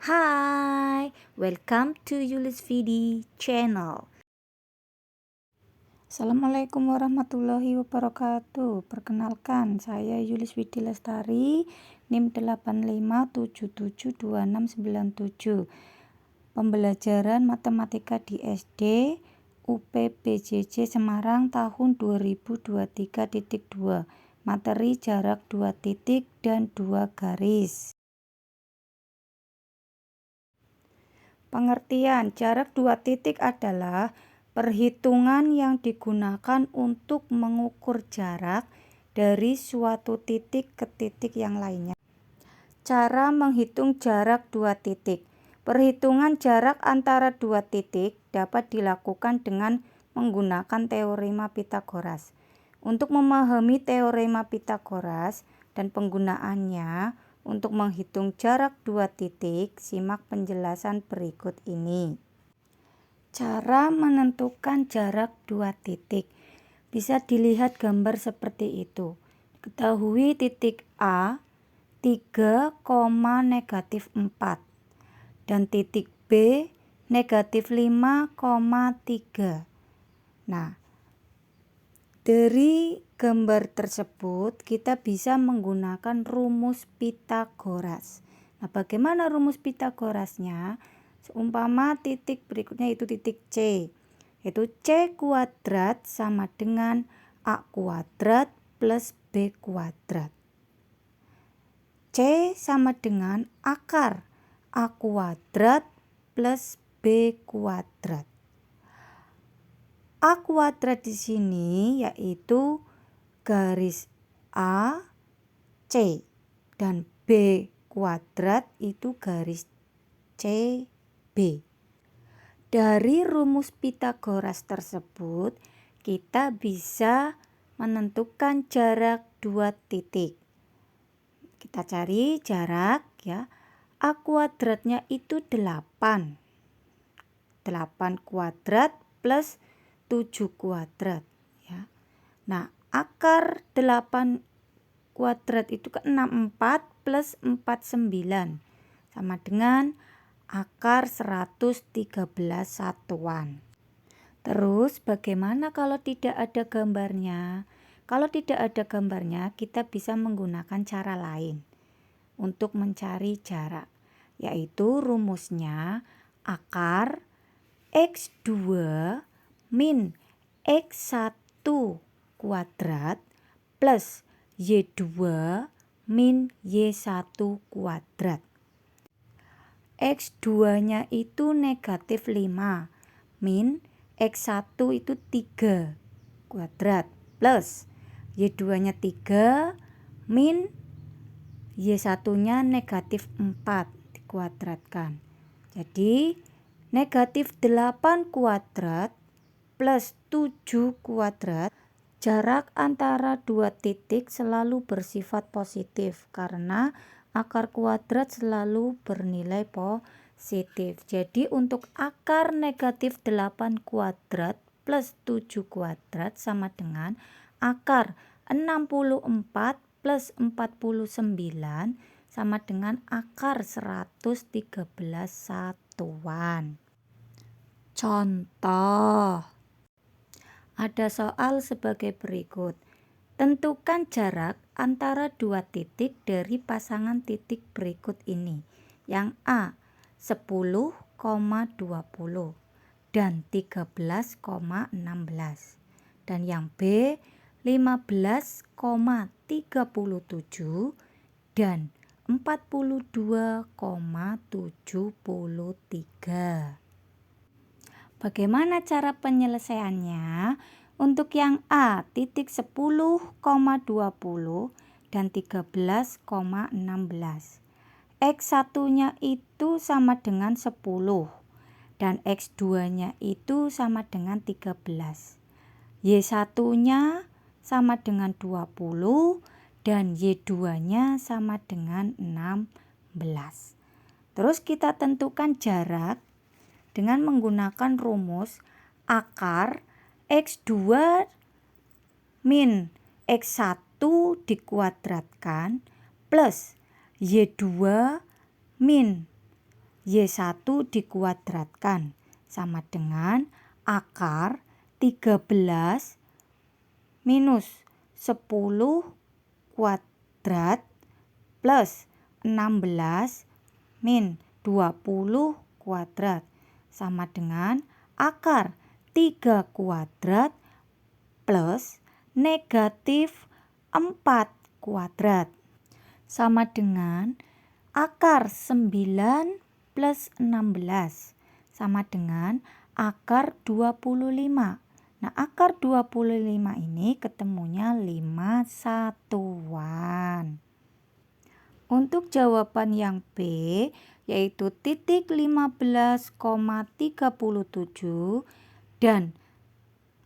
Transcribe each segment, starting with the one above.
Hai, welcome to Yulis Vidi channel. Assalamualaikum warahmatullahi wabarakatuh. Perkenalkan, saya Yulis Widi Lestari, NIM 85772697. Pembelajaran matematika di SD UPBJJ Semarang tahun 2023.2. Materi jarak 2 titik dan 2 garis. Pengertian jarak 2 titik adalah perhitungan yang digunakan untuk mengukur jarak dari suatu titik ke titik yang lainnya. Cara menghitung jarak 2 titik. Perhitungan jarak antara 2 titik dapat dilakukan dengan menggunakan teorema Pitagoras. Untuk memahami teorema Pitagoras dan penggunaannya untuk menghitung jarak 2 titik, simak penjelasan berikut ini. Cara menentukan jarak 2 titik. Bisa dilihat gambar seperti itu. Ketahui titik A 3, -4 dan titik B -5,3. Nah, dari gambar tersebut kita bisa menggunakan rumus Pitagoras. Nah, bagaimana rumus Pitagorasnya? Seumpama titik berikutnya itu titik C, yaitu C kuadrat sama dengan A kuadrat plus B kuadrat. C sama dengan akar A kuadrat plus B kuadrat. A kuadrat di sini yaitu garis A, C, dan B kuadrat itu garis C, B. Dari rumus Pitagoras tersebut, kita bisa menentukan jarak 2 titik. Kita cari jarak ya. A kuadratnya itu 8. 8 kuadrat plus 7 kuadrat ya. Nah, akar 8 kuadrat itu ke 64 plus 49 sama dengan akar 113 satuan. Terus bagaimana kalau tidak ada gambarnya? Kalau tidak ada gambarnya, kita bisa menggunakan cara lain untuk mencari jarak, yaitu rumusnya akar X2 min X1 kuadrat plus Y2 min Y1 kuadrat. X2 nya itu negatif 5 min X1 itu 3 kuadrat plus Y2 nya 3 min Y1 nya negatif 4 dikuadratkan. Jadi negatif 8 kuadrat plus 7 kuadrat. Jarak antara 2 titik selalu bersifat positif karena akar kuadrat selalu bernilai positif. Jadi untuk akar negatif 8 kuadrat plus 7 kuadrat sama dengan akar 64 plus 49 sama dengan akar 113 satuan. Contoh, ada soal sebagai berikut. Tentukan jarak antara 2 titik dari pasangan titik berikut ini. Yang A 10,20 dan 13,16. Dan yang B 15,37 dan 42,73. Bagaimana cara penyelesaiannya? Untuk yang A titik 10,20 dan 13,16. X1 nya itu sama dengan 10 dan X2 nya itu sama dengan 13. Y1 nya sama dengan 20 dan Y2 nya sama dengan 16. Terus kita tentukan jarak dengan menggunakan rumus akar X2 min X1 dikuadratkan plus Y2 min Y1 dikuadratkan sama dengan akar 13 minus 10 kuadrat plus 16 min 20 kuadrat sama dengan akar 3 kuadrat plus negatif 4 kuadrat sama dengan akar 9 plus 16 sama dengan akar 25. Nah, akar 25 ini ketemunya 5 satuan. Untuk jawaban yang B, yaitu titik 15,37 dan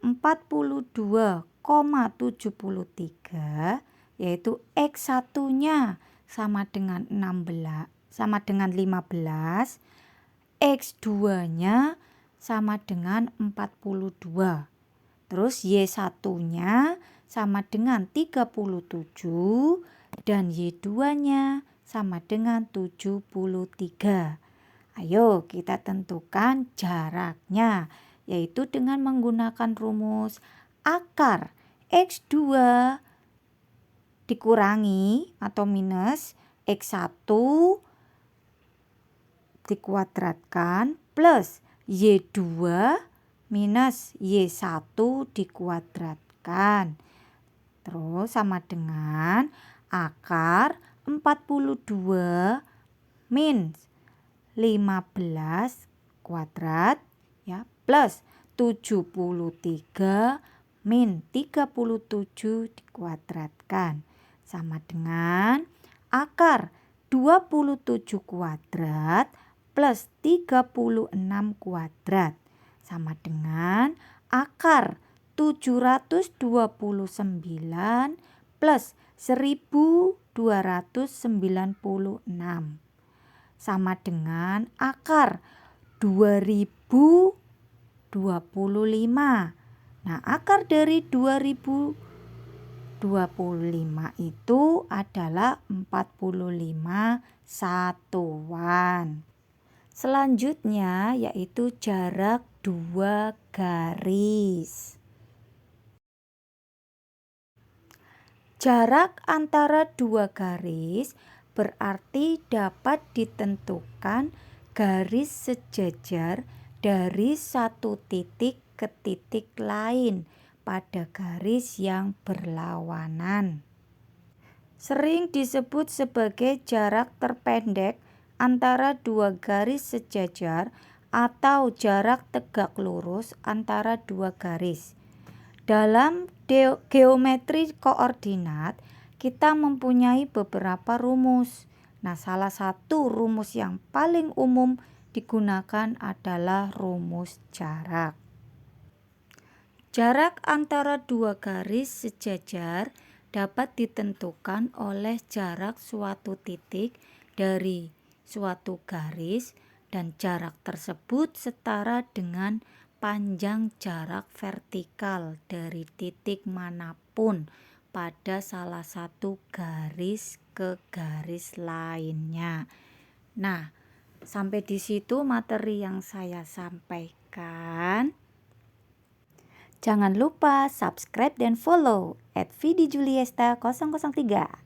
42,73, yaitu X1-nya sama dengan 15, X2-nya sama dengan 42. Terus Y1-nya sama dengan 37 dan Y2-nya sama dengan 73. Ayo kita tentukan jaraknya, yaitu dengan menggunakan rumus akar X2 dikurangi atau minus X1 dikuadratkan plus Y2 minus Y1 dikuadratkan. Terus sama dengan akar 42 min 15 kuadrat ya plus 73 min 37 dikuadratkan sama dengan akar 27 kuadrat plus 36 kuadrat sama dengan akar 729 plus 1296 sama dengan akar 2025. Nah, akar dari 2025 itu adalah 45 satuan. Selanjutnya yaitu jarak 2 garis. Jarak antara 2 garis berarti dapat ditentukan garis sejajar dari satu titik ke titik lain pada garis yang berlawanan. Sering disebut sebagai jarak terpendek antara 2 garis sejajar atau jarak tegak lurus antara 2 garis. Dalam geometri koordinat, kita mempunyai beberapa rumus. Nah, salah satu rumus yang paling umum digunakan adalah rumus jarak. Jarak antara 2 garis sejajar dapat ditentukan oleh jarak suatu titik dari suatu garis dan jarak tersebut setara dengan panjang jarak vertikal dari titik manapun pada salah satu garis ke garis lainnya. Nah, sampai di situ materi yang saya sampaikan. Jangan lupa subscribe dan follow @vidijuliesta003.